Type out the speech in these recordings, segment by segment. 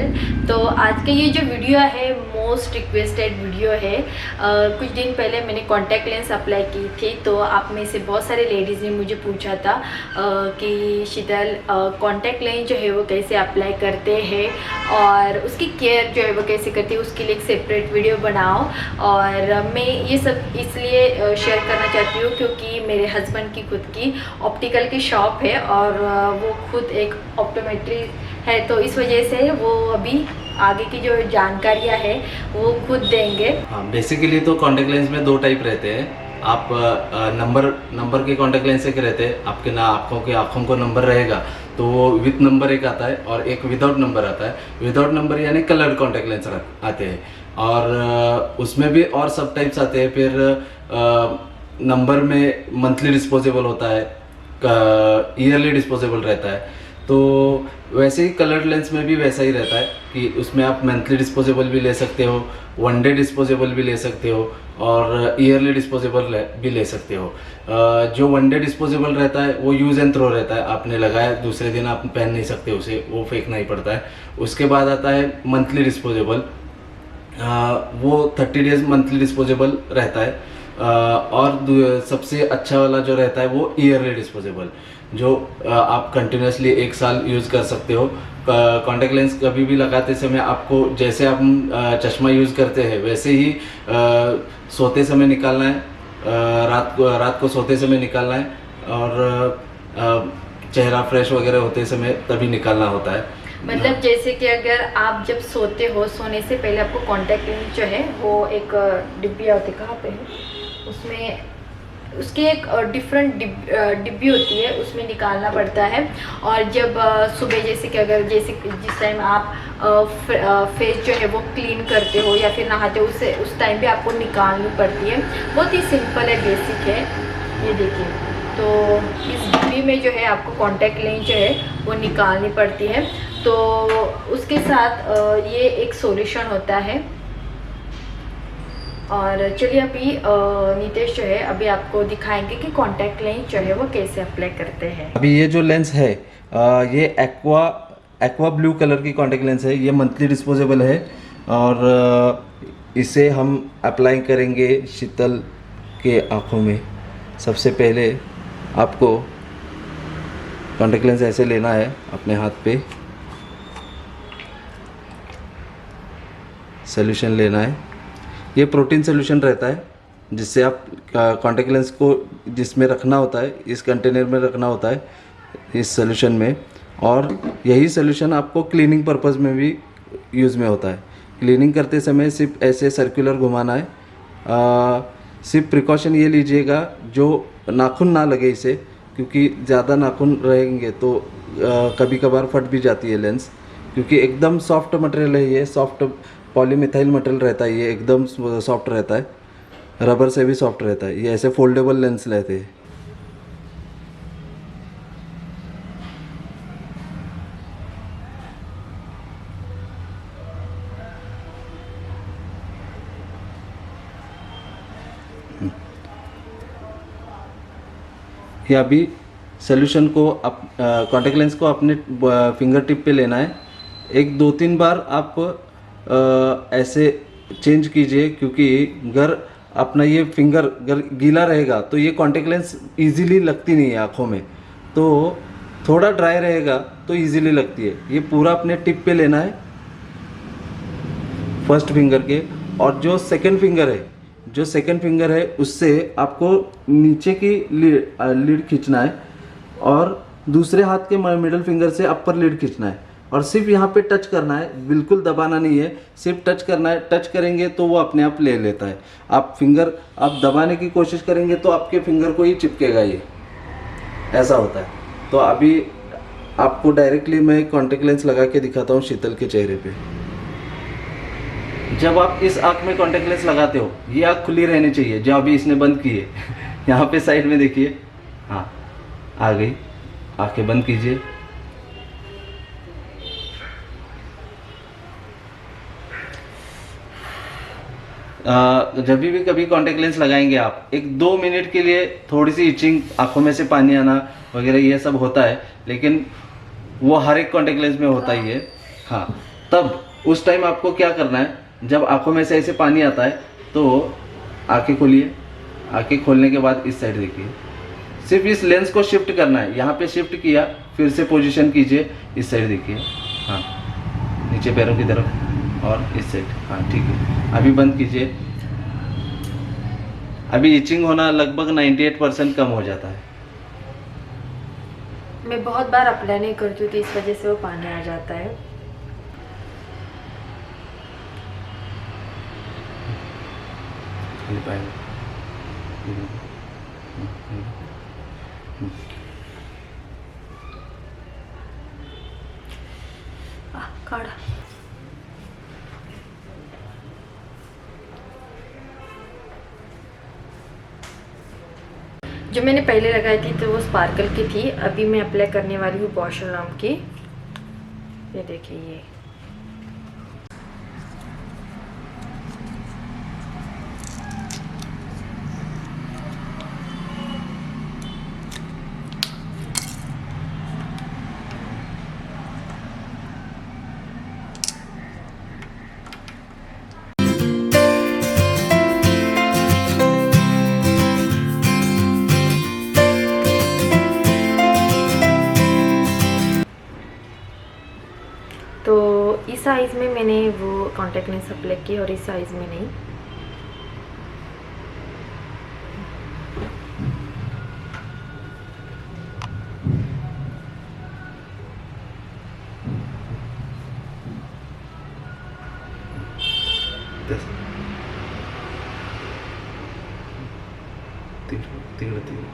शीतल। तो आज का ये जो वीडियो है मोस्ट रिक्वेस्टेड वीडियो है। कुछ दिन पहले मैंने कॉन्टैक्ट लेंस अप्लाई की थी, तो आप में से बहुत सारे लेडीज़ ने मुझे पूछा था कि शीतल कॉन्टैक्ट लेंस जो है वो कैसे अप्लाई करते हैं और उसकी केयर जो है वो कैसे करती है, उसके लिए एक सेपरेट वीडियो बनाओ। और मैं ये सब इसलिए शेयर करना चाहती हूँ क्योंकि मेरे हस्बैंड की खुद की ऑप्टिकल की शॉप है और वो खुद एक ऑप्टोमेट्री है, तो इस वजह से वो अभी आगे की जो जानकारियाँ है वो खुद देंगे। हाँ, बेसिकली तो कॉन्टैक्ट लेंस में दो टाइप रहते हैं। आप नंबर के कॉन्टैक्ट लेंस एक रहते हैं, आपके ना आँखों को नंबर रहेगा तो वो विथ नंबर एक आता है और एक विदाउट नंबर आता है। विदाउट नंबर यानी कलर्ड कॉन्टैक्ट लेंस आते हैं और उसमें भी और सब टाइप्स आते हैं। फिर नंबर में मंथली डिस्पोजेबल होता है, ईयरली डिस्पोजेबल रहता है। तो वैसे ही कलर्ड लेंस में भी वैसा ही रहता है कि उसमें आप मंथली डिस्पोजेबल भी ले सकते हो, वन डे डिस्पोजेबल भी ले सकते हो और ईयरली डिस्पोजेबल भी ले सकते हो। जो वन डे डिस्पोजेबल रहता है वो यूज़ एंड थ्रो रहता है, आपने लगाया दूसरे दिन आप पहन नहीं सकते उसे, वो फेंकना ही पड़ता है। उसके बाद आता है मंथली डिस्पोजेबल, वो 30 डेज मंथली डिस्पोजेबल रहता है। और सबसे अच्छा वाला जो रहता है वो ईयरली डिस्पोजेबल, जो आप कंटिन्यूसली एक साल यूज़ कर सकते हो। कॉन्टैक्ट लेंस कभी भी लगाते समय आपको जैसे आप चश्मा यूज़ करते हैं वैसे ही सोते समय निकालना है, रात को सोते समय निकालना है और चेहरा फ्रेश वगैरह होते समय तभी निकालना होता है। मतलब जैसे कि अगर आप जब सोते हो, सोने से पहले आपको कॉन्टैक्ट लेंस जो है वो एक डिब्बी होती है, कहाँ पे है उसमें, उसकी एक डिफरेंट डिब्बी होती है, उसमें निकालना पड़ता है। और जब सुबह जैसे कि अगर जिस टाइम आप फेस जो है वो क्लीन करते हो या फिर नहाते हो उस टाइम भी आपको निकालनी पड़ती है। बहुत ही सिंपल है, बेसिक है। ये देखिए, तो इस डिब्बी में जो है आपको कॉन्टैक्ट लेंस जो है वो निकालनी पड़ती है। तो उसके साथ ये एक सॉल्यूशन होता है। और चलिए अभी नितेश जो है अभी आपको दिखाएंगे कि कॉन्टैक्ट लेंस जो है वो कैसे अप्लाई करते हैं। अभी ये जो लेंस है ये एक्वा ब्लू कलर की कॉन्टैक्ट लेंस है। ये मंथली डिस्पोजेबल है और इसे हम अप्लाई करेंगे शीतल के आँखों में। सबसे पहले आपको कॉन्टैक्ट लेंस ऐसे लेना है अपने हाथ पे, सॉल्यूशन लेना है। ये प्रोटीन सॉल्यूशन रहता है जिससे आप कॉन्टैक्ट लेंस को जिसमें रखना होता है, इस कंटेनर में रखना होता है इस सॉल्यूशन में। और यही सॉल्यूशन आपको क्लीनिंग पर्पस में भी यूज़ में होता है। क्लीनिंग करते समय सिर्फ ऐसे सर्कुलर घुमाना है। सिर्फ प्रिकॉशन ये लीजिएगा जो नाखून ना लगे इसे, क्योंकि ज़्यादा नाखून रहेंगे तो कभी कभार फट भी जाती है लेंस, क्योंकि एकदम सॉफ्ट मटेरियल है। ये सॉफ्ट पॉलीमिथाइल मटेरियल रहता है, ये एकदम सॉफ्ट रहता है, रबर से भी सॉफ्ट रहता है। ये ऐसे फोल्डेबल लेंस लेते हैं। ये अभी सॉल्यूशन को कॉन्टैक्ट लेंस को अपने फिंगर टिप पे लेना है। एक 2-3 बार आप ऐसे चेंज कीजिए, क्योंकि अगर अपना ये फिंगर अगर गीला रहेगा तो ये कॉन्टैक्ट लेंस इजीली लगती नहीं है आँखों में। तो थोड़ा ड्राई रहेगा तो इजीली लगती है। ये पूरा अपने टिप पे लेना है फर्स्ट फिंगर के, और जो सेकंड फिंगर है उससे आपको नीचे की लीड खींचना है और दूसरे हाथ के मिडिल फिंगर से अपर लीड खींचना है और सिर्फ यहाँ पे टच करना है, बिल्कुल दबाना नहीं है, सिर्फ टच करना है। टच करेंगे तो वो अपने आप ले लेता है। आप दबाने की कोशिश करेंगे तो आपके फिंगर को ही चिपकेगा, ये ऐसा होता है। तो अभी आपको डायरेक्टली मैं कॉन्टैक्ट लेंस लगा के दिखाता हूँ शीतल के चेहरे पे। जब आप इस आँख में कॉन्टैक्ट लेंस लगाते हो, ये आँख खुली रहनी चाहिए जो अभी इसने बंद की है। यहाँ पे साइड में देखिए, हाँ आ गई। आँखें बंद कीजिए। जब भी कभी कॉन्टैक्ट लेंस लगाएंगे आप, 1-2 मिनट के लिए थोड़ी सी इचिंग, आंखों में से पानी आना वगैरह ये सब होता है, लेकिन वो हर एक कॉन्टैक्ट लेंस में होता ही है। हाँ, तब उस टाइम आपको क्या करना है, जब आंखों में से ऐसे पानी आता है तो आंखें खोलिए। आंखें खोलने के बाद इस साइड देखिए, सिर्फ इस लेंस को शिफ्ट करना है। यहाँ पे शिफ्ट किया, फिर से पोजीशन कीजिए, इस साइड देखिए, हाँ नीचे पैरों की तरफ और इस साइड, हाँ ठीक है। अभी बंद कीजिए। अभी इचिंग होना लगभग 98% कम हो जाता है। मैं बहुत बार अप्लाई नहीं करती हूँ तो इस वजह से वो पानी आ जाता है। काढ़ा जो मैंने पहले लगाई थी तो वो स्पार्कल की थी। अभी मैं अप्लाई करने वाली हूँ बॉश एंड लॉम्ब की। ये देखिए, ये तो इस साइज़ में मैंने वो कॉन्टैक्ट लेंस अप्लाई की और इस साइज़ में नहीं।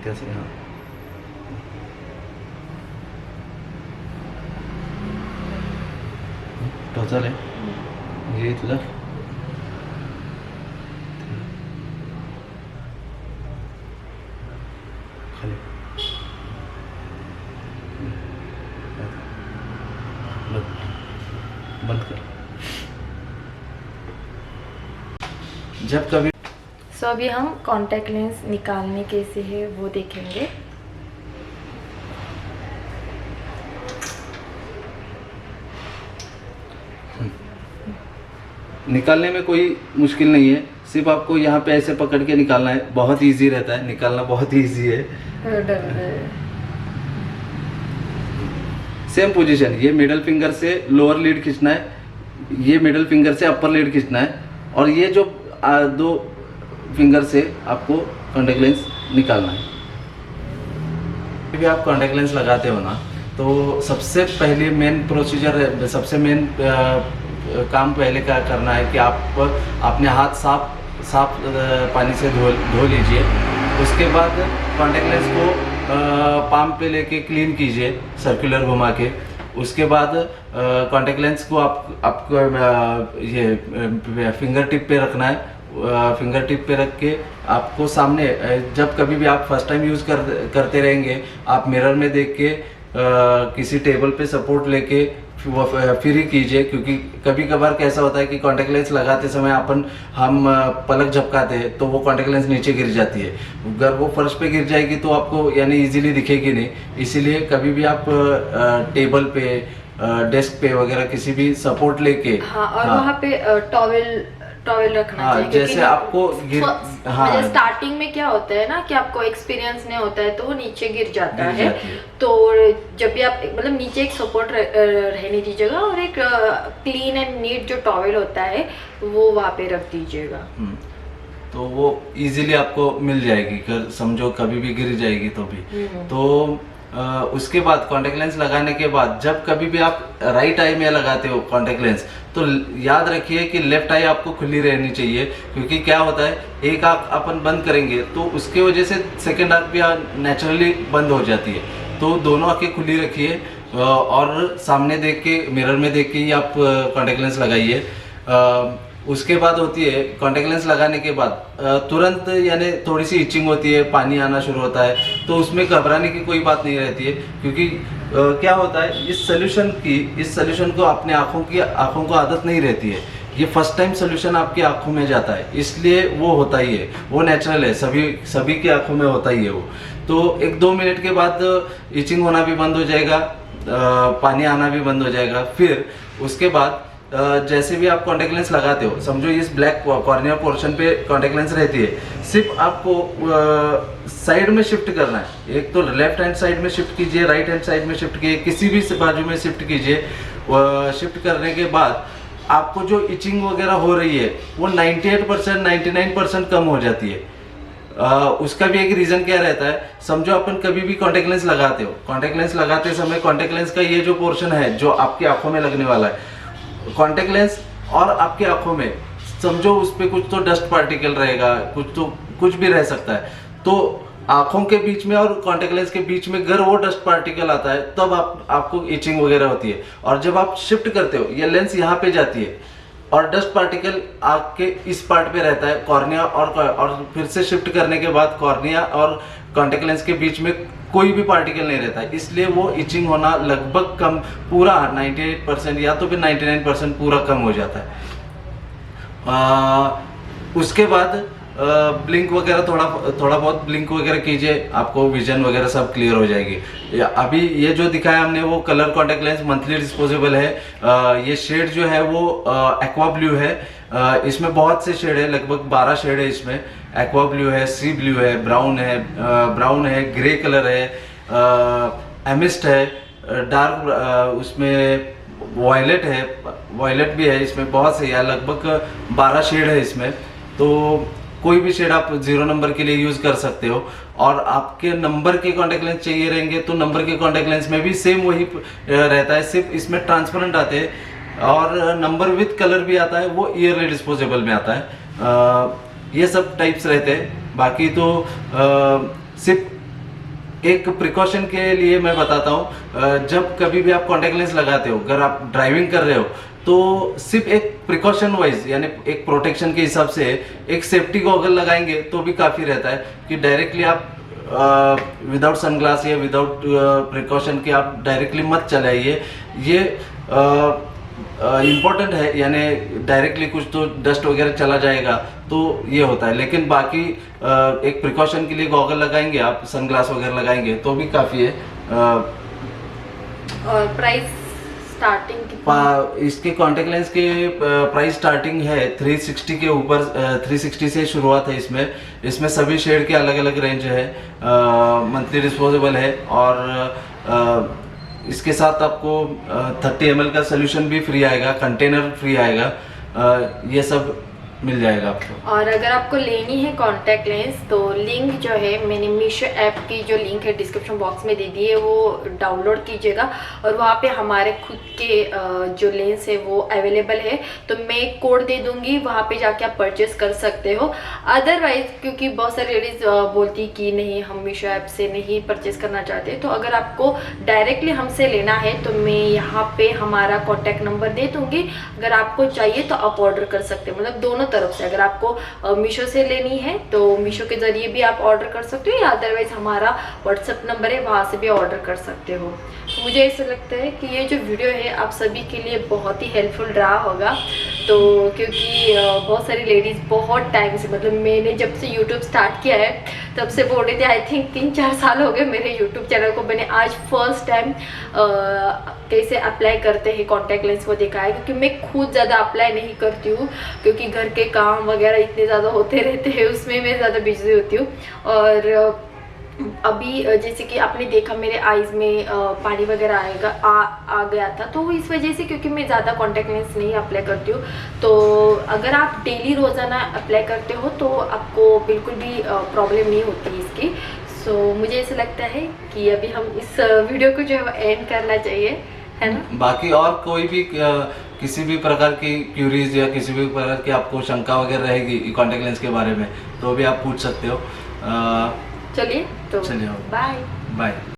कैसे, हाँ टोटल है ये इतना खाली बंद कर। जब कभी सो अभी हम कॉन्टैक्ट लेंस निकालने कैसे है वो देखेंगे। निकालने में कोई मुश्किल नहीं है, सिर्फ आपको यहाँ पे ऐसे पकड़ के निकालना है। बहुत इजी रहता है, निकालना बहुत इजी है। सेम पोजीशन, ये मिडल फिंगर से लोअर लीड खींचना है, ये मिडल फिंगर से अपर लीड खींचना है, और ये जो दो फिंगर से आपको कॉन्टैक्ट लेंस निकालना है। जब भी आप कॉन्टैक्ट लेंस लगाते हो ना, तो सबसे पहले मेन प्रोसीजर, सबसे मेन काम पहले क्या करना है कि आप अपने हाथ साफ पानी से धो लीजिए। उसके बाद कॉन्टैक्ट लेंस को पाम पे लेके क्लीन कीजिए सर्कुलर घुमा के। उसके बाद कॉन्टैक्ट लेंस को आपको ये फिंगर टिप पे रखना है। फिंगर टिप पे रख के आपको सामने, जब कभी भी आप फर्स्ट टाइम यूज़ करते रहेंगे, आप मिरर में देख के किसी टेबल पे सपोर्ट लेके फिर ही कीजिए। क्योंकि कभी कभार कैसा होता है कि कॉन्टैक्ट लेंस लगाते समय हम पलक झपकाते हैं तो वो कॉन्टैक्ट लेंस नीचे गिर जाती है। अगर वो फर्श पे गिर जाएगी तो आपको यानी इजीली दिखेगी नहीं। इसीलिए कभी भी आप टेबल पे, डेस्क पे वगैरह किसी भी सपोर्ट लेके, हाँ, और वहाँ पे टॉवेल रखना चाहिए। जैसे आपको हाँ, स्टार्टिंग में क्या होता है ना कि आपको एक्सपीरियंस नहीं होता है तो वो नीचे गिर जाता है। तो जब भी आप मतलब नीचे एक सपोर्ट रहने दीजिएगा और एक क्लीन एंड नीट जो टॉवेल होता है वो वहाँ पे रख दीजिएगा, तो वो इजीली आपको मिल जाएगी। समझो कभी भी गिर जाएगी तो भी। तो उसके बाद कॉन्टैक्ट लेंस लगाने के बाद जब कभी भी आप राइट आई में लगाते हो कॉन्टैक्ट लेंस, तो याद रखिए कि लेफ्ट आई आपको खुली रहनी चाहिए। क्योंकि क्या होता है, एक आंख अपन बंद करेंगे तो उसके वजह से सेकंड आंख भी नेचुरली बंद हो जाती है। तो दोनों आंखें खुली रखिए और सामने देख के, मिरर में देख के ही आप कॉन्टैक्ट लेंस लगाइए। उसके बाद होती है कॉन्टैक्ट लेंस लगाने के बाद तुरंत यानी थोड़ी सी इचिंग होती है, पानी आना शुरू होता है, तो उसमें घबराने की कोई बात नहीं रहती है। क्योंकि क्या होता है, इस सोल्यूशन को अपने आँखों को आदत नहीं रहती है। ये फर्स्ट टाइम सोल्यूशन आपकी आँखों में जाता है, इसलिए वो होता ही है, वो नेचुरल है, सभी की आँखों में होता ही है वो। तो 1-2 मिनट के बाद इचिंग होना भी बंद हो जाएगा, पानी आना भी बंद हो जाएगा। फिर उसके बाद जैसे भी आप कॉन्टेक्ट लेंस लगाते हो, समझो इस ब्लैक कॉर्निया पोर्शन पे कॉन्टेक्ट लेंस रहती है, सिर्फ आपको साइड में शिफ्ट करना है। एक तो लेफ्ट हैंड साइड में शिफ्ट कीजिए, राइट हैंड साइड में शिफ्ट कीजिए, किसी भी बाजू में शिफ्ट कीजिए। शिफ्ट करने के बाद आपको जो इचिंग वगैरह हो रही है वो 98% 99% कम हो जाती है। उसका भी एक रीजन क्या रहता है, समझो अपन कभी भी कॉन्टेक्ट लेंस लगाते हो, कॉन्टेक्ट लेंस लगाते समय कॉन्टेक्ट लेंस का ये जो पोर्शन है जो आपकी आंखों में लगने वाला है, कॉन्टेक्ट लेंस और आपकी आंखों में समझो उस पर कुछ तो डस्ट पार्टिकल रहेगा, कुछ भी रह सकता है। तो आंखों के बीच में और कॉन्टेक्ट लेंस के बीच में अगर वो डस्ट पार्टिकल आता है तब आपको इचिंग वगैरह होती है। और जब आप शिफ्ट करते हो, ये लेंस यहाँ पे जाती है और डस्ट पार्टिकल आँख के इस पार्ट पे रहता है, कॉर्निया और फिर से शिफ्ट करने के बाद कॉर्निया और कॉन्टेक्ट लेंस के बीच में कोई भी पार्टिकल नहीं रहता है, इसलिए वो इचिंग होना लगभग कम, पूरा 98% या तो फिर 99% पूरा कम हो जाता है। उसके बाद ब्लिंक वगैरह थोड़ा बहुत ब्लिंक वगैरह कीजिए, आपको विजन वगैरह सब क्लियर हो जाएगी। अभी ये जो दिखाया हमने वो colour contact lens monthly disposable है। ये शेड जो है वो एक्वा ब्लू है। इसमें बहुत से शेड है, लगभग 12 शेड है इसमें। एक्वा ब्लू है, सी ब्लू है, ब्राउन है, ग्रे कलर है, एमिस्ट है, डार्क उसमें वॉयलेट है, वॉयलेट भी है इसमें, बहुत से, या लगभग 12 शेड है इसमें। तो कोई भी शेड आप 0 नंबर के लिए यूज कर सकते हो। और आपके नंबर के कॉन्टेक्ट लेंस चाहिए रहेंगे तो नंबर के कॉन्टेक्ट लेंस में भी सेम वही रहता है, सिर्फ इसमें ट्रांसपेरेंट आते हैं और नंबर विद कलर भी आता है, वो ईयरली डिस्पोजेबल में आता है। ये सब टाइप्स रहते हैं। बाकी तो सिर्फ एक प्रिकॉशन के लिए मैं बताता हूँ, जब कभी भी आप कॉन्टेक्ट लेंस लगाते हो, अगर आप ड्राइविंग कर रहे हो तो सिर्फ एक प्रिकॉशन वाइज यानी एक प्रोटेक्शन के हिसाब से एक सेफ्टी गॉगल लगाएंगे तो भी काफ़ी रहता है कि डायरेक्टली आप विदाउट सनग्लास या विदाउट प्रिकॉशन के आप डायरेक्टली मत चलाइए। ये इम्पोर्टेंट है, यानी डायरेक्टली कुछ तो डस्ट वगैरह चला जाएगा तो ये होता है। लेकिन बाकी एक प्रिकॉशन के लिए गॉगल लगाएंगे आप, सनग्लास वगैरह लगाएंगे तो भी काफ़ी है। और प्राइस स्टार्टिंग इसके कॉन्टेक्ट लेंस के प्राइस स्टार्टिंग है 360 के ऊपर, 360 से शुरुआत है इसमें सभी शेड के अलग अलग रेंज है। मंथली डिस्पोजेबल है और इसके साथ आपको 30 ml का सोल्यूशन भी फ्री आएगा, कंटेनर फ्री आएगा, ये सब मिल जाएगा आपको। और अगर आपको लेनी है कॉन्टैक्ट लेंस तो लिंक जो है मैंने मीशो ऐप की जो लिंक है डिस्क्रिप्शन बॉक्स में दे दी है, वो डाउनलोड कीजिएगा और वहाँ पे हमारे खुद के जो लेंस है वो अवेलेबल है। तो मैं एक कोड दे दूँगी, वहाँ पे जाके आप परचेस कर सकते हो। अदरवाइज क्योंकि बहुत सारी लेडीज़ बोलती कि नहीं हम मीशो ऐप से नहीं परचेस करना चाहते, तो अगर आपको डायरेक्टली हमसे लेना है तो मैं यहाँ पे हमारा कॉन्टैक्ट नंबर दे दूँगी। अगर आपको चाहिए तो आप ऑर्डर कर सकते हो, मतलब दोनों तरफ से। अगर आपको मीशो से लेनी है तो मीशो के जरिए भी आप ऑर्डर कर सकते हो, या अदरवाइज हमारा व्हाट्सएप नंबर है वहाँ से भी ऑर्डर कर सकते हो। तो मुझे ऐसा लगता है कि ये जो वीडियो है आप सभी के लिए बहुत ही हेल्पफुल रहा होगा। तो क्योंकि बहुत सारी लेडीज़ बहुत टाइम से, मतलब मैंने जब से यूट्यूब स्टार्ट किया है तब से बोल रही थी, आई थिंक 3-4 साल हो गए मेरे यूट्यूब चैनल को। मैंने आज फर्स्ट टाइम कैसे अप्लाई करते हैं कॉन्टैक्ट लेंस वो देखा है, क्योंकि मैं खुद ज़्यादा अप्लाई नहीं करती हूँ क्योंकि घर के काम वगैरह इतने ज़्यादा होते रहते हैं, उसमें मैं ज़्यादा बिजी होती हूँ। और अभी जैसे कि आपने देखा मेरे आईज में पानी वगैरह आ गया था, तो इस वजह से, क्योंकि मैं ज़्यादा कॉन्टैक्ट लेंस नहीं अप्लाई करती हूँ। तो अगर आप डेली रोज़ाना अप्लाई करते हो तो आपको बिल्कुल भी प्रॉब्लम नहीं होती इसकी। सो मुझे ऐसा लगता है कि अभी हम इस वीडियो को जो है एंड करना चाहिए, है ना। बाकी और कोई भी किसी भी प्रकार की क्यूरीज या किसी भी प्रकार की आपको शंका वगैरह रहेगी कॉन्टैक्ट लेंस के बारे में तो भी आप पूछ सकते हो। चलिए तो चलिए, बाय बाय।